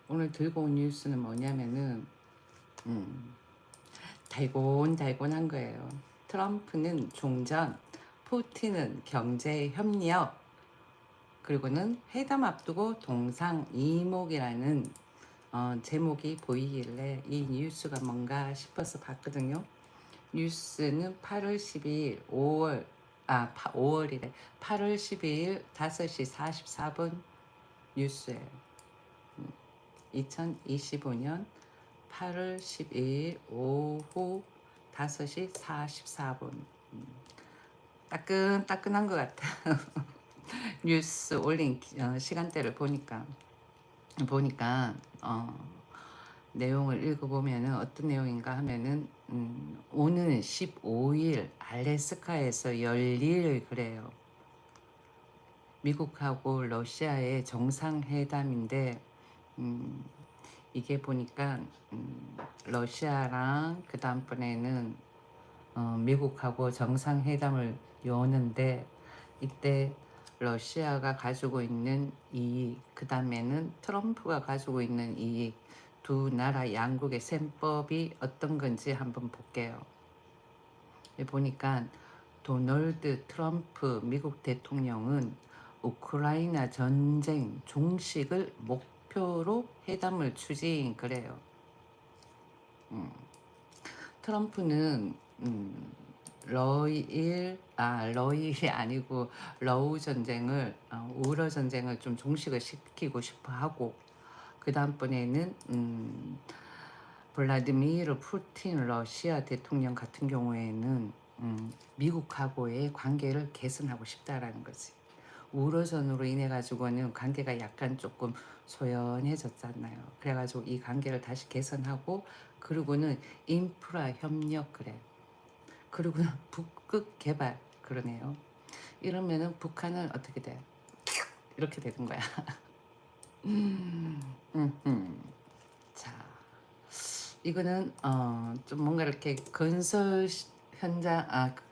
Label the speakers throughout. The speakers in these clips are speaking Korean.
Speaker 1: 오늘 들고 온 뉴스는 뭐냐면은 달곤달곤한 거예요. 트럼프는 종전, 푸틴은 경제 협력, 그리고는 회담 앞두고 동상이목이라는 제목이 보이길래 이 뉴스가 뭔가 싶어서 봤거든요. 뉴스는 8월 12일 5월이래. 8월 12일 5시 44분 뉴스예요. 2025년 8월 12일 오후 5시 44분. 따끈따끈한 것 같아. 뉴스 올린 시간대를 보니까 내용을 읽어보면은 어떤 내용인가 하면은 오는 15일 알래스카에서 열릴 그래요. 미국하고 러시아의 정상회담인데 이게 보니까 러시아랑 그 다음번에는 미국하고 정상회담을 여는데 이때 러시아가 가지고 있는 이익, 그 다음에는 트럼프가 가지고 있는 이익, 두 나라 양국의 셈법이 어떤 건지 한번 볼게요. 보니까 도널드 트럼프 미국 대통령은 우크라이나 전쟁 종식을 목표로 회담을 추진 그래요. 트럼프는 러일이 아니고 러우 전쟁을 우러 전쟁을 좀 종식을 시키고 싶어 하고 그 다음번에는 블라디미르 푸틴 러시아 대통령 같은 경우에는 미국하고의 관계를 개선하고 싶다라는 거지. 우러전으로 인해 가지고는 관계가 약간 조금 소연해졌잖아요. 그래가지고 이 관계를 다시 개선하고 그리고는 인프라 협력 그래. 그리고는 북극 개발 그러네요. 이러면은 북한은 어떻게 돼? 이렇게 되는 거야. 자, 이거는 좀 뭔가 이렇게 건설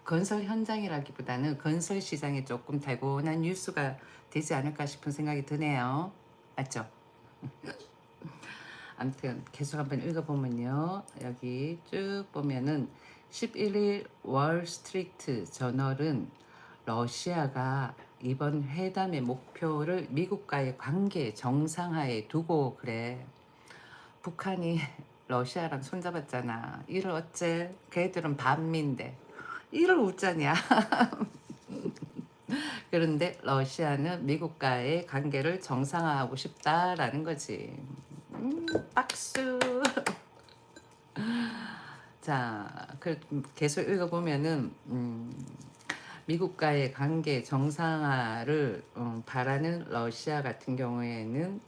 Speaker 1: 현장이라기보다는 건설 시장에 조금 달고난 뉴스가 되지 않을까 싶은 생각이 드네요. 맞죠? 아무튼 계속 한번 읽어보면요. 여기 쭉 보면은 11일 월스트리트 저널은 러시아가 이번 회담의 목표를 미국과의 관계 정상화에 두고 그래. 북한이 러시아랑 손잡았잖아. 이를 어째? 걔들은 반미인데. 이를 웃자냐? 그런데 러시아는 미국과의 관계를 정상화하고 싶다라는 거지. 박수. 자, 계속 읽어보면은 미국과의 관계 정상화를 바라는 러시아 같은 경우에는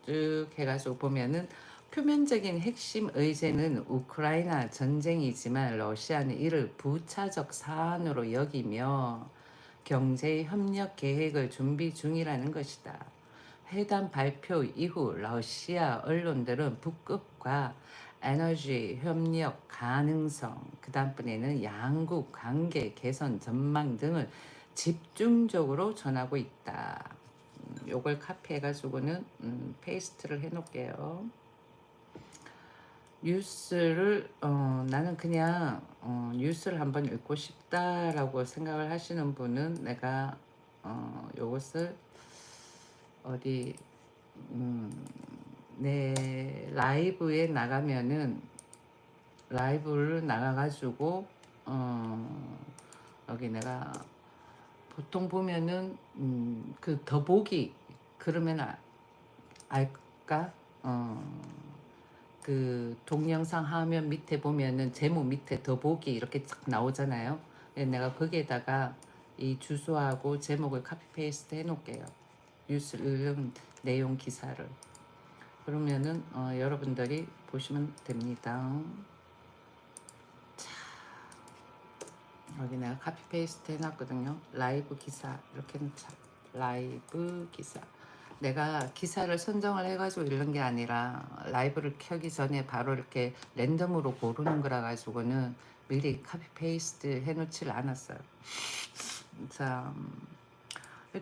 Speaker 1: 쭉 해가지고 보면은 표면적인 핵심 의제는 우크라이나 전쟁이지만 러시아는 이를 부차적 사안으로 여기며 경제 협력 계획을 준비 중이라는 것이다. 회담 발표 이후 러시아 언론들은 북극과 에너지 협력 가능성, 그 다음번에는 양국 관계 개선 전망 등을 집중적으로 전하고 있다. 요걸 카피해가지고는 페이스트를 해놓을게요. 뉴스를 나는 그냥 뉴스를 한번 읽고 싶다라고 생각을 하시는 분은 내가 요것을 어디 내 라이브에 나가면은 라이브를 나가가지고 여기 내가 보통 보면은 그 더보기 그러면 알까? 그 동영상 화면 밑에 보면은 제목 밑에 더보기 이렇게 쫙 나오잖아요. 내가 거기에다가 이 주소하고 제목을 카피 페이스트 해놓을게요. 뉴스 읽은 내용 기사를. 그러면은 여러분들이 보시면 됩니다. 자, 여기 내가 카피 페이스트 해놨거든요. 라이브 기사 이렇게 놓자. 라이브 기사. 내가 기사를 선정을 해가지고 읽는 게 아니라 라이브를 켜기 전에 바로 이렇게 랜덤으로 고르는 거라 가지고는 미리 카피 페이스트 해놓질 않았어요. 자,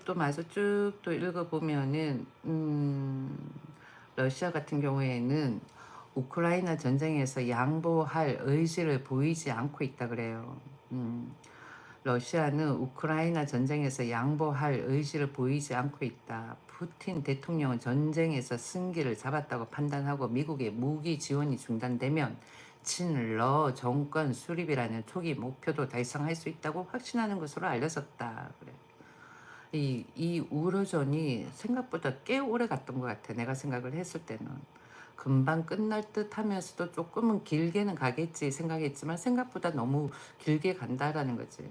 Speaker 1: 또 마저 쭉 또 읽어보면은 러시아 같은 경우에는 우크라이나 전쟁에서 양보할 의지를 보이지 않고 있다 그래요. 러시아는 우크라이나 전쟁에서 양보할 의지를 보이지 않고 있다. 푸틴 대통령은 전쟁에서 승기를 잡았다고 판단하고 미국의 무기 지원이 중단되면 친러 정권 수립이라는 초기 목표도 달성할 수 있다고 확신하는 것으로 알려졌다. 그래. 이 우호전이 생각보다 꽤 오래 갔던 것 같아. 내가 생각을 했을 때는. 금방 끝날 듯 하면서도 조금은 길게는 가겠지 생각했지만 생각보다 너무 길게 간다라는 거지.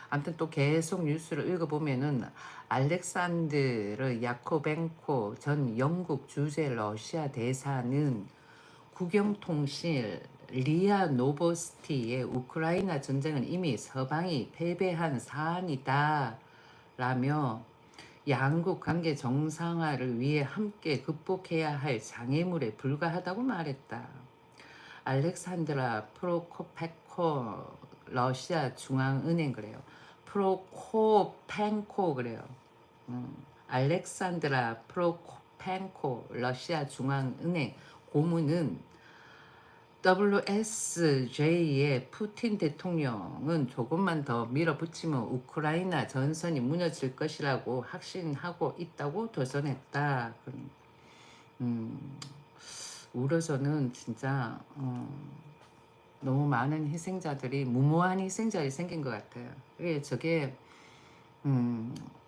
Speaker 1: 아무튼 또 계속 뉴스를 읽어보면은 알렉산드르 야코벤코 전 영국 주재 러시아 대사는 국영통신 리아 노보스티의 우크라이나 전쟁은 이미 서방이 패배한 사안이다 라며 양국 관계 정상화를 위해 함께 극복해야 할 장애물에 불과하다고 말했다. 알렉산드라 프로코펜코 러시아 중앙은행 그래요. 프로코펜코 그래요. 알렉산드라 프로코펜코 러시아 중앙은행 고문은 WSJ의 푸틴 대통령은 조금만 더 밀어붙이면 우크라이나 전선이 무너질 것이라고 확신하고 있다고 도전했다. 우려서는 진짜 너무 많은 희생자들이 무모한 희생자들이 생긴 것 같아요. 저게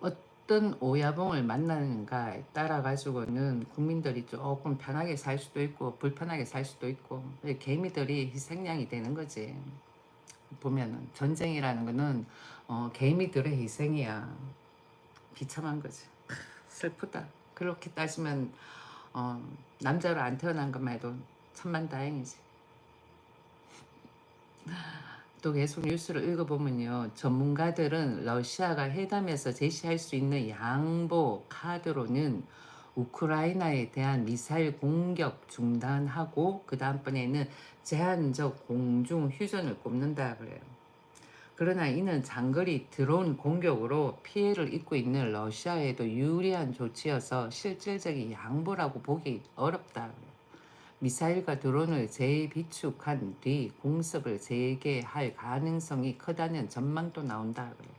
Speaker 1: 어떤 오야봉을 만나는가에 따라 가지고는 국민들이 조금 편하게 살 수도 있고 불편하게 살 수도 있고 개미들이 희생양이 되는 거지. 보면은 전쟁이라는 거는 개미들의 희생이야. 비참한 거지. 슬프다. 그렇게 따지면 남자로 안 태어난 것만 해도 천만다행이지. 또 계속 뉴스를 읽어보면요. 전문가들은 러시아가 회담에서 제시할 수 있는 양보 카드로는 우크라이나에 대한 미사일 공격 중단하고 그 다음번에는 제한적 공중 휴전을 꼽는다 그래요. 그러나 이는 장거리 드론 공격으로 피해를 입고 있는 러시아에도 유리한 조치여서 실질적인 양보라고 보기 어렵다 그래요. 미사일과 드론을 재비축한 뒤 공습을 재개할 가능성이 크다는 전망도 나온다 그래요.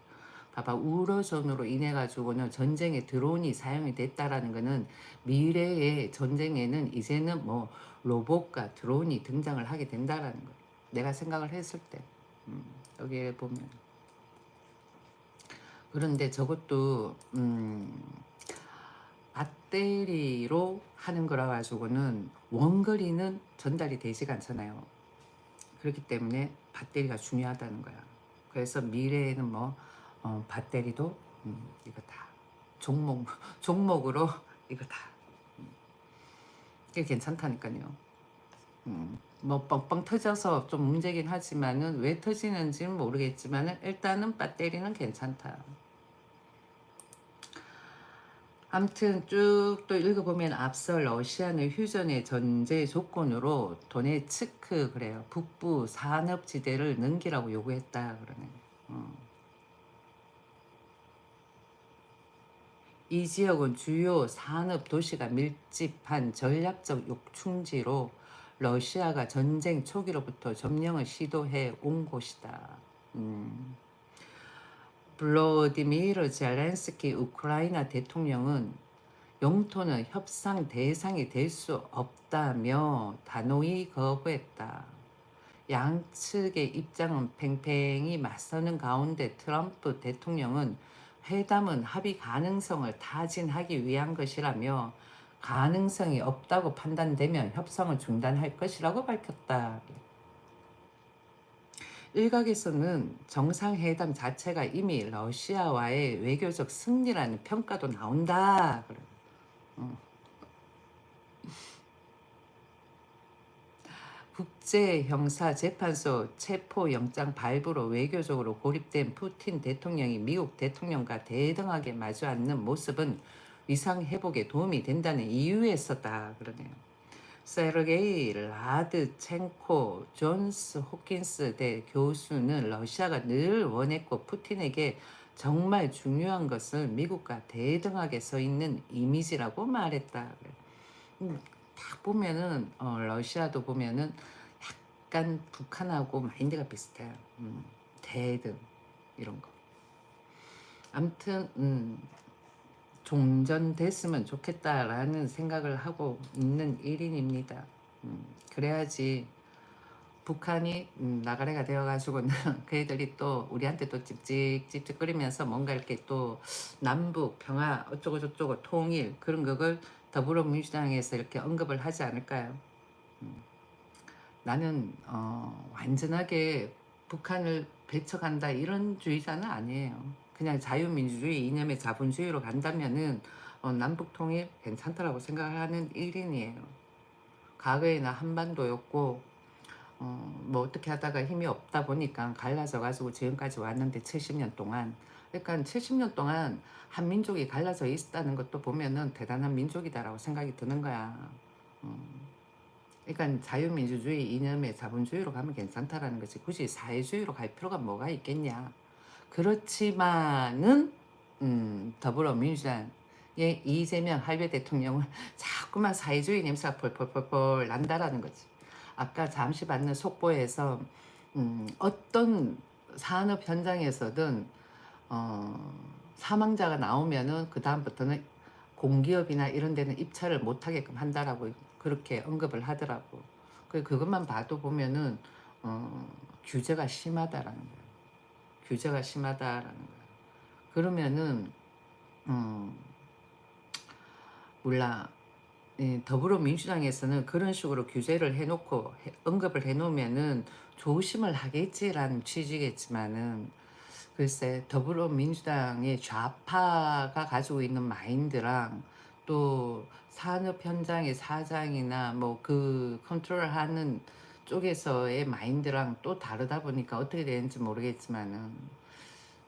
Speaker 1: 봐봐, 우로전으로 인해 가지고는 전쟁에 드론이 사용이 됐다라는 거는 미래의 전쟁에는 이제는 뭐 로봇과 드론이 등장을 하게 된다라는 거예요. 내가 생각을 했을 때 여기에 보면 그런데 저것도 배터리로 하는 거라 가지고는 원거리는 전달이 되지가 않잖아요. 그렇기 때문에 배터리가 중요하다는 거야. 그래서 미래에는 뭐 배터리도 이거 다 종목으로 이거 다 이게 괜찮다니까요. 뭐 뻥뻥 터져서 좀 문제긴 하지만은 왜 터지는지는 모르겠지만은 일단은 배터리는 괜찮다. 아무튼 쭉 또 읽어보면 앞서 러시아는 휴전의 전제 조건으로 도네츠크 그래요. 북부 산업지대를 넘기라고 요구했다 그러네. 이 지역은 주요 산업 도시가 밀집한 전략적 요충지로 러시아가 전쟁 초기로부터 점령을 시도해 온 곳이다. 블로디미르 젤렌스키 우크라이나 대통령은 영토는 협상 대상이 될 수 없다며 단호히 거부했다. 양측의 입장은 팽팽히 맞서는 가운데 트럼프 대통령은 회담은 합의 가능성을 타진하기 위한 것이라며 가능성이 없다고 판단되면 협상을 중단할 것이라고 밝혔다. 일각에서는 정상회담 자체가 이미 러시아와의 외교적 승리라는 평가도 나온다. 국제형사재판소 체포영장 발부로 외교적으로 고립된 푸틴 대통령이 미국 대통령과 대등하게 마주 앉는 모습은 위상회복에 도움이 된다는 이유에서다 그러네요. 세르게이 라드첸코 존스 호킨스 대 교수는 러시아가 늘 원했고 푸틴에게 정말 중요한 것을 미국과 대등하게 서 있는 이미지라고 말했다. 딱 보면은 러시아도 보면은 약간 북한하고 마인드가 비슷해요. 대등 이런 거. 아무튼 종전됐으면 좋겠다라는 생각을 하고 있는 1인입니다. 그래야지 북한이 나가래가 되어가지고는 그 애들이 또 우리한테 또 찝찝찝찝거리면서 뭔가 이렇게 또 남북 평화 어쩌고 저쩌고 통일 그런 그걸 더불어민주당에서 이렇게 언급을 하지 않을까요? 나는 완전하게 북한을 배척한다 이런 주의자는 아니에요. 그냥 자유민주주의 이념의 자본주의로 간다면은 남북 통일 괜찮다라고 생각하는 1인이에요. 과거에나 한반도였고 뭐 어떻게 하다가 힘이 없다 보니까 갈라져 가지고 지금까지 왔는데 70년 동안 그러니까 70년 동안 한 민족이 갈라져 있었다는 것도 보면은 대단한 민족이다라고 생각이 드는 거야. 그러니까 자유민주주의 이념의 자본주의로 가면 괜찮다라는 거지. 굳이 사회주의로 갈 필요가 뭐가 있겠냐. 그렇지만은 더불어민주당의 이재명 할배 대통령은 자꾸만 사회주의 냄새가 펄펄펄펄 난다라는 거지. 아까 잠시 받는 속보에서 어떤 산업 현장에서든 사망자가 나오면은 그 다음부터는 공기업이나 이런 데는 입찰을 못하게끔 한다라고 그렇게 언급을 하더라고. 그것만 봐도 보면은 규제가 심하다라는 거야. 규제가 심하다라는 거야. 그러면은 몰라. 더불어민주당에서는 그런 식으로 규제를 해놓고 언급을 해놓으면은 조심을 하겠지라는 취지겠지만은 글쎄 더불어민주당의 좌파가 가지고 있는 마인드랑 또 산업 현장의 사장이나 뭐 그 컨트롤하는 쪽에서의 마인드랑 또 다르다 보니까 어떻게 되는지 모르겠지만은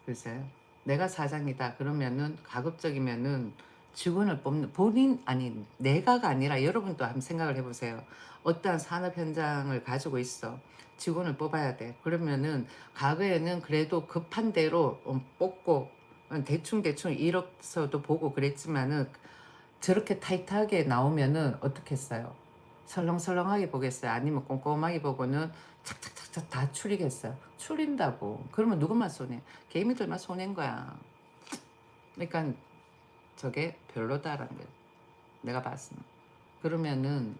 Speaker 1: 글쎄 내가 사장이다 그러면은 가급적이면은 직원을 뽑는 본인 아니 내가가 아니라 여러분도 한번 생각을 해보세요. 어떠한 산업 현장을 가지고 있어. 직원을 뽑아야 돼. 그러면은 과거에는 그래도 급한 대로 뽑고 대충 이력서도 보고 그랬지만은 저렇게 타이트하게 나오면은 어떻게 했어요? 설렁설렁하게 보겠어요? 아니면 꼼꼼하게 보고는 착착착착 다 추리겠어요? 추린다고. 그러면 누구만 손해? 개미들만 손해인 거야. 그러니까 저게 별로다라는 거예요. 내가 봤으면. 그러면은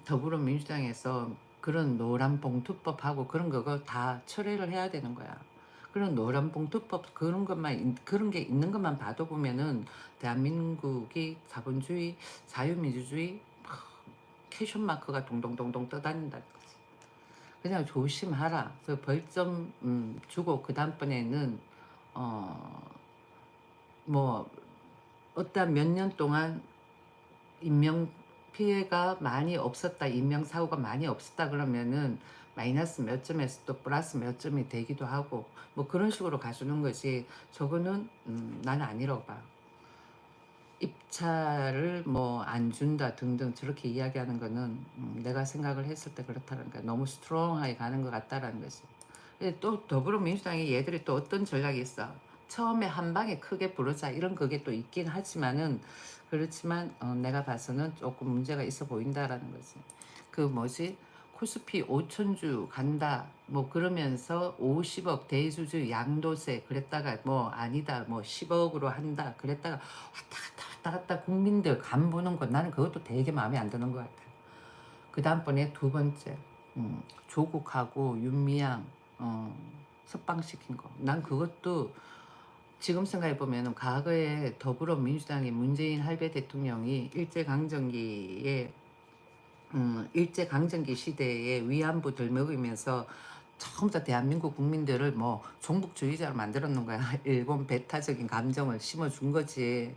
Speaker 1: 더불어민주당에서 그런 노란 봉투법하고 그런 거 다 철회를 해야 되는 거야. 그런 노란 봉투법 그런 것만 그런 게 있는 것만 봐도 보면은 대한민국이 자본주의, 자유민주주의 캐션 마크가 동동동동 떠다닌다는 거지. 그냥 조심하라. 그 벌점 주고 그 다음번에는 뭐 어떤 몇 년 동안 인명 피해가 많이 없었다, 인명사고가 많이 없었다 그러면은 마이너스 몇 점에서 또 플러스 몇 점이 되기도 하고 뭐 그런 식으로 가주는 거지. 저거는 나는 아니라고 봐. 입찰을 뭐 안 준다 등등 저렇게 이야기하는 거는 내가 생각을 했을 때 그렇다는 거야. 너무 스트롱하게 가는 것 같다라는 거지. 또 더불어민주당이 얘들이 또 어떤 전략이 있어. 처음에 한 방에 크게 부르자 이런 그게 또 있긴 하지만은 그렇지만 내가 봐서는 조금 문제가 있어 보인다라는 거지. 그 뭐지? 코스피 5천주 간다 뭐 그러면서 50억 대주주 양도세 그랬다가 뭐 아니다 뭐 10억으로 한다 그랬다가 왔다 갔다 국민들 간 보는 거 나는 그것도 되게 마음에 안 드는 것 같아. 그 다음번에 두 번째 조국하고 윤미향 석방시킨 거. 난 그것도 지금 생각해보면 과거에 더불어민주당의 문재인 할배 대통령이 일제강점기 시대에 위안부 들먹이면서 전부 다 대한민국 국민들을 뭐 종북주의자로 만들었는 거야. 일본 배타적인 감정을 심어준 거지.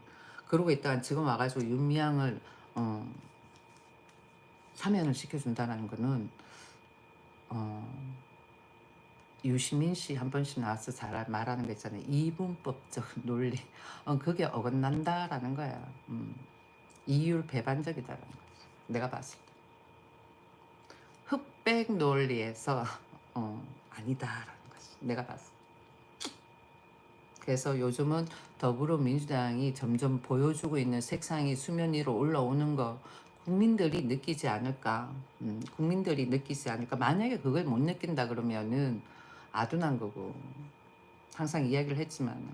Speaker 1: 그러고 있다가 지금 와가지고 윤미향을 사면을 시켜준다는 거는 유시민 씨 한 번씩 나와서 잘 말하는 거 있잖아요. 이분법적 논리. 그게 어긋난다라는 거야. 이율 배반적이다라는 거지. 내가 봤을 때. 흑백 논리에서 아니다라는 거지. 내가 봤을 때. 그래서 요즘은 더불어민주당이 점점 보여주고 있는 색상이 수면 위로 올라오는 거 국민들이 느끼지 않을까. 국민들이 느끼지 않을까. 만약에 그걸 못 느낀다 그러면은 아둔한 거고. 항상 이야기를 했지만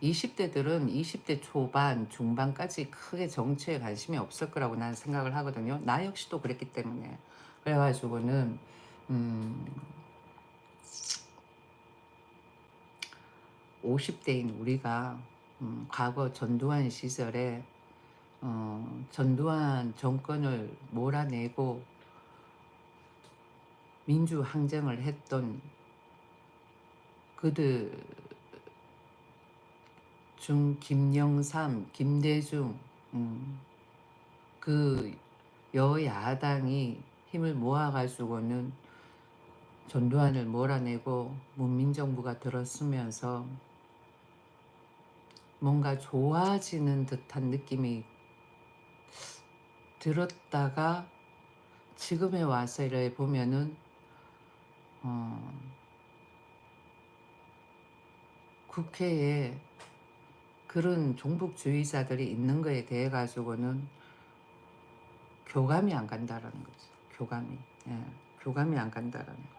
Speaker 1: 20대들은 20대 초반, 중반까지 크게 정치에 관심이 없을 거라고 나는 생각을 하거든요. 나 역시도 그랬기 때문에. 그래가지고는, 음, 50대인 우리가, 과거 전두환 시절에, 전두환 정권을 몰아내고 민주항쟁을 했던 그들 중 김영삼, 김대중, 그 여야당이 힘을 모아가지고는 전두환을 몰아내고 문민정부가 들었으면서 뭔가 좋아지는 듯한 느낌이 들었다가 지금에 와서 이래 보면은 국회에 그런 종북주의자들이 있는 거에 대해 가지고는 교감이 안 간다라는 거죠. 교감이. 예, 교감이 안 간다라는 거.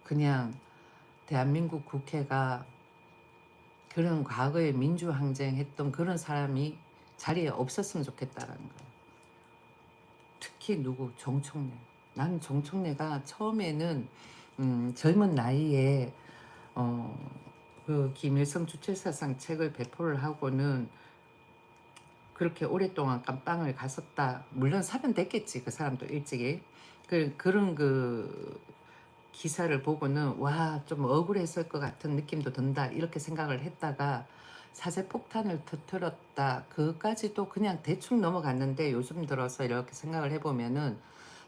Speaker 1: 그냥 대한민국 국회가 그런 과거에 민주항쟁했던 그런 사람이 자리에 없었으면 좋겠다라는 거예요. 특히 누구? 정청래. 나는 정청래가 처음에는 젊은 나이에 그 김일성 주체사상 책을 배포를 하고는 그렇게 오랫동안 깜빵을 갔었다. 물론 사변됐겠지. 그 사람도 일찍이. 그런 그 기사를 보고는 와, 좀 억울했을 것 같은 느낌도 든다. 이렇게 생각을 했다가 사제폭탄을 터뜨렸다. 그까지도 그냥 대충 넘어갔는데 요즘 들어서 이렇게 생각을 해보면은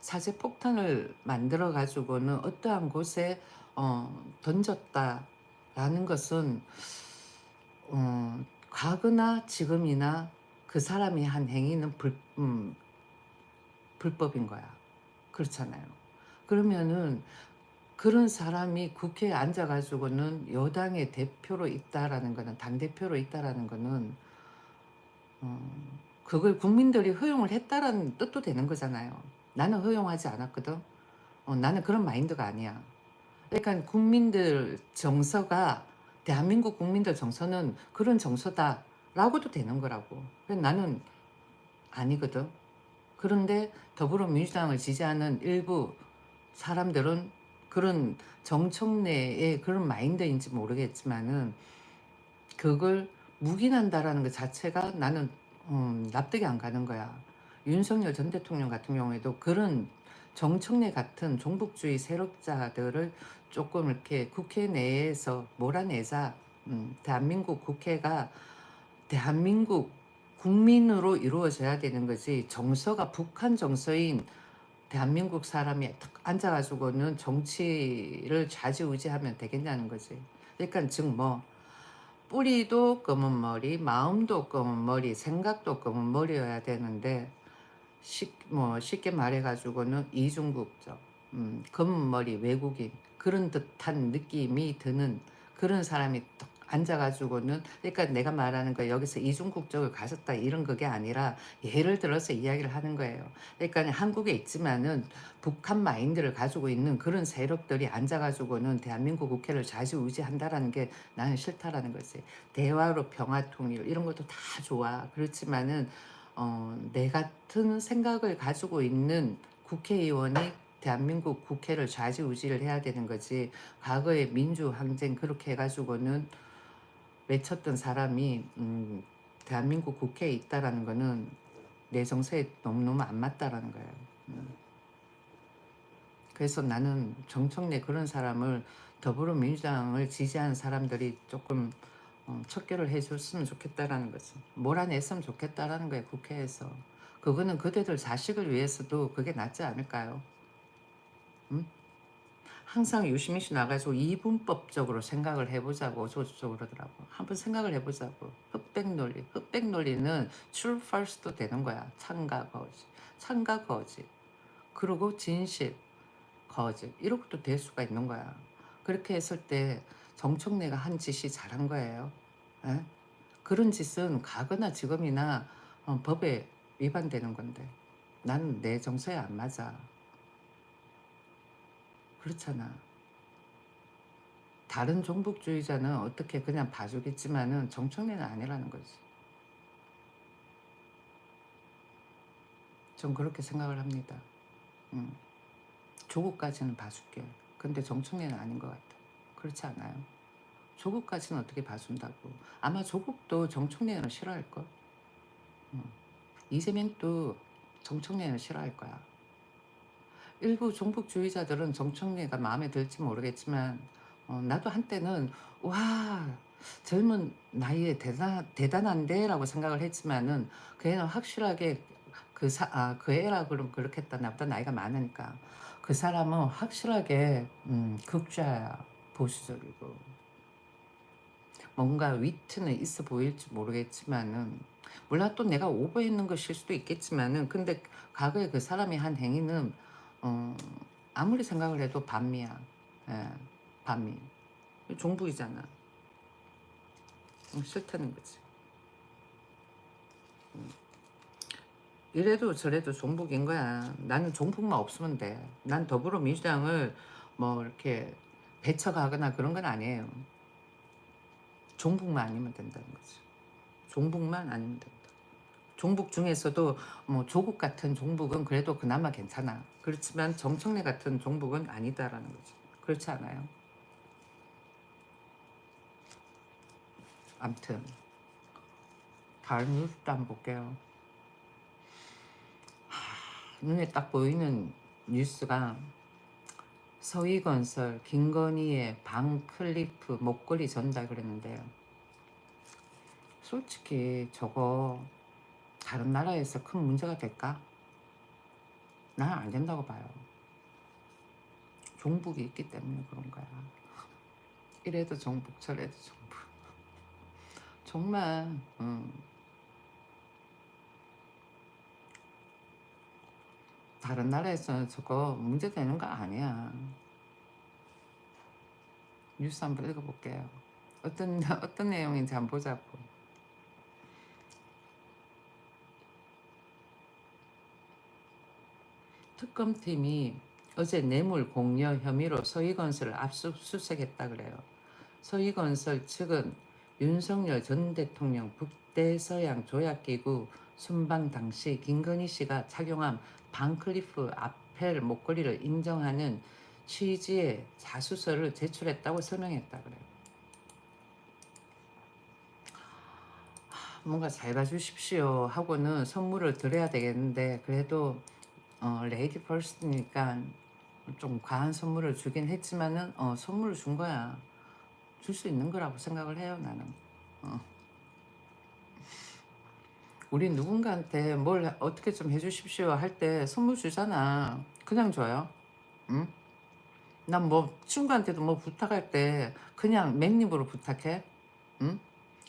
Speaker 1: 사제폭탄을 만들어 가지고는 어떠한 곳에 던졌다라는 것은 과거나 지금이나 그 사람이 한 행위는 불법인 거야. 그렇잖아요. 그러면은 그런 사람이 국회에 앉아가지고는 여당의 대표로 있다라는 거는, 당대표로 있다라는 거는, 그걸 국민들이 허용을 했다라는 뜻도 되는 거잖아요. 나는 허용하지 않았거든. 나는 그런 마인드가 아니야. 그러니까 국민들 정서가, 대한민국 국민들 정서는 그런 정서다라고도 되는 거라고. 나는 아니거든. 그런데 더불어민주당을 지지하는 일부 사람들은 그런 정청래의 그런 마인드인지 모르겠지만은 그걸 묵인한다라는 것 자체가 나는 납득이 안 가는 거야. 윤석열 전 대통령 같은 경우에도 그런 정청래 같은 종북주의 세력자들을 조금 이렇게 국회 내에서 몰아내자. 대한민국 국회가 대한민국 국민으로 이루어져야 되는 거지. 정서가 북한 정서인 대한민국 사람이 탁 앉아가지고는 정치를 좌지우지하면 되겠냐는 거지. 그러니까 즉 뭐 뿌리도 검은 머리, 마음도 검은 머리, 생각도 검은 머리여야 되는데 쉽게 말해가지고는 이중국적, 검은 머리 외국인 그런 듯한 느낌이 드는 그런 사람이 딱 앉아가지고는, 그러니까 내가 말하는 거 여기서 이중국적을 가졌다 이런 그게 아니라 예를 들어서 이야기를 하는 거예요. 그러니까 한국에 있지만은 북한 마인드를 가지고 있는 그런 세력들이 앉아가지고는 대한민국 국회를 좌지우지한다라는 게 나는 싫다라는 거지. 대화로 평화 통일 이런 것도 다 좋아. 그렇지만은 내 같은 생각을 가지고 있는 국회의원이 대한민국 국회를 좌지우지를 해야 되는 거지. 과거에 민주항쟁 그렇게 해가지고는 외쳤던 사람이 대한민국 국회에 있다라는 거는 내 정서에 너무너무 안 맞다라는 거예요. 그래서 나는 정청래 그런 사람을 더불어민주당을 지지하는 사람들이 조금 척결을 해줬으면 좋겠다라는 거지. 몰아냈으면 좋겠다라는 거예요, 국회에서. 그거는 그대들 자식을 위해서도 그게 낫지 않을까요? 응? 항상 유시민 씨 나가지고 이분법적으로 생각을 해보자고 저쪽으로 그러더라고. 한번 생각을 해보자고. 흑백 논리. 흑백 논리는 true false도 되는 거야. 참과 거짓. 참과 거짓. 그리고 진실, 거짓. 이런 것도 될 수가 있는 거야. 그렇게 했을 때 정청래가 한 짓이 잘한 거예요. 예? 그런 짓은 과거나 지금이나 법에 위반되는 건데 나는 내 정서에 안 맞아. 그렇잖아. 다른 종북주의자는 어떻게 그냥 봐주겠지만은 정청래는 아니라는 거지. 전 그렇게 생각을 합니다. 음. 조국까지는 봐줄게. 근데 정청래는 아닌 것 같아. 그렇지 않아요? 조국까지는 어떻게 봐준다고. 아마 조국도 정청래는 싫어할걸. 이재명도 정청래는 싫어할 거야. 일부 종북주의자들은 정청래가 마음에 들지 모르겠지만 나도 한때는 와 젊은 나이에 대단한데 라고 생각을 했지만은 그 애는 확실하게 그 애라 그럼 그렇겠다. 나보다 나이가 많으니까. 그 사람은 확실하게 극좌야. 보수적이고. 뭔가 위트는 있어 보일지 모르겠지만은 물론 또 내가 오버했는 것일 수도 있겠지만은 근데 과거에 그 사람이 한 행위는 어, 아무리 생각을 해도 반미야. 예, 반미. 종북이잖아. 싫다는 거지. 이래도 저래도 종북인 거야. 나는 종북만 없으면 돼. 난 더불어민주당을 뭐 이렇게 배척하거나 그런 건 아니에요. 종북만 아니면 된다는 거지. 종북만 아니면 된다. 종북 중에서도 뭐 조국 같은 종북은 그래도 그나마 괜찮아. 그렇지만 정청래 같은 종북은 아니다라는 거지. 그렇지 않아요? 암튼 다른 뉴스도 한번 볼게요. 눈에 딱 보이는 뉴스가 서희건설 김건희의 방 클리프 목걸이 전달 그랬는데 솔직히 저거 다른 나라에서 큰 문제가 될까? 나는 안 된다고 봐요. 종북이 있기 때문에 그런 거야. 이래도 종북 저래도 종북. 정말 다른 나라에서는 저거 문제되는 거 아니야. 뉴스 한번 읽어볼게요. 어떤 내용인지 한번 보자고. 특검팀이 어제 뇌물 공여 혐의로 서희건설을 압수수색했다 그래요. 서희건설 측은 윤석열 전 대통령 북대서양 조약기구 순방 당시 김건희 씨가 착용한 반클리프 아펠 목걸이를 인정하는 취지의 자수서를 제출했다고 설명했다 그래요. 뭔가 잘 봐주십시오 하고는 선물을 드려야 되겠는데 그래도 레이디 퍼스트니까 좀 과한 선물을 주긴 했지만은 선물을 준 거야. 줄 수 있는 거라고 생각을 해요 나는. 우리 누군가한테 뭘 어떻게 좀 해주십시오 할 때 선물 주잖아. 그냥 줘요. 응? 난 뭐 친구한테도 뭐 부탁할 때 그냥 맨입으로 부탁해. 응?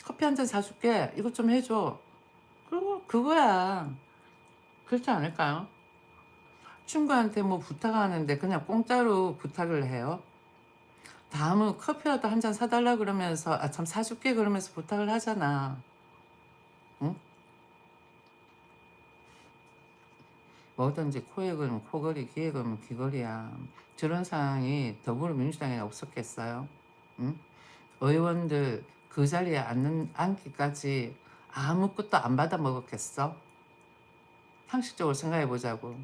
Speaker 1: 커피 한 잔 사줄게. 이것 좀 해줘. 그거야. 그렇지 않을까요? 친구한테 뭐 부탁하는데 그냥 공짜로 부탁을 해요. 다음은 커피라도 한 잔 사달라 그러면서 참 사줄게 그러면서 부탁을 하잖아. 응? 뭐든지 코에 걸면 코걸이, 귀에 걸면 귀걸이야. 저런 상황이 더불어민주당에 없었겠어요? 응? 의원들 그 자리에 앉기까지 아무것도 안 받아 먹었겠어? 상식적으로 생각해 보자고.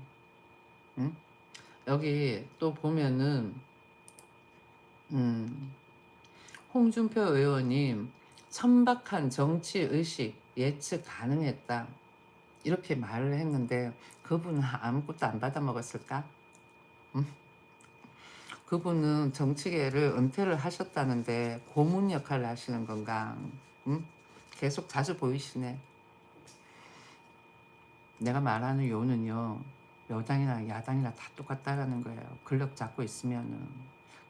Speaker 1: 응? 여기 또 보면은 음, 홍준표 의원님 천박한 정치 의식 예측 가능했다. 이렇게 말을 했는데 그분은 아무것도 안 받아 먹었을까? 응? 그분은 정치계를 은퇴를 하셨다는데 고문 역할을 하시는 건가? 응? 계속 자주 보이시네. 내가 말하는 요는요. 여당이나 야당이나 다 똑같다라는 거예요. 권력 잡고 있으면은.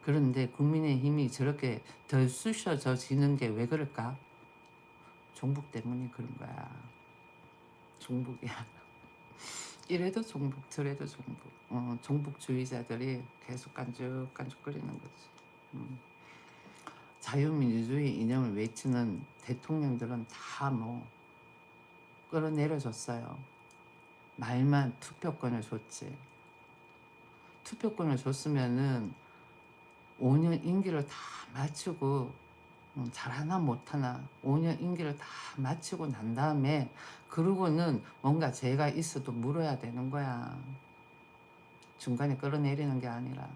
Speaker 1: 그런데 국민의힘이 저렇게 덜 쑤셔져지는 게 왜 그럴까? 종북 때문에 그런 거야. 종북이야. 이래도 종북 저래도 종북. 종북주의자들이 계속 깐죽깐죽거리는 거지. 자유민주주의 이념을 외치는 대통령들은 다 뭐 끌어내려줬어요. 말만 투표권을 줬지. 투표권을 줬으면은 5년 임기를 다 마치고 잘하나 못하나 5년 임기를 다 마치고 난 다음에 그러고는 뭔가 죄가 있어도 물어야 되는 거야. 중간에 끌어내리는 게 아니라.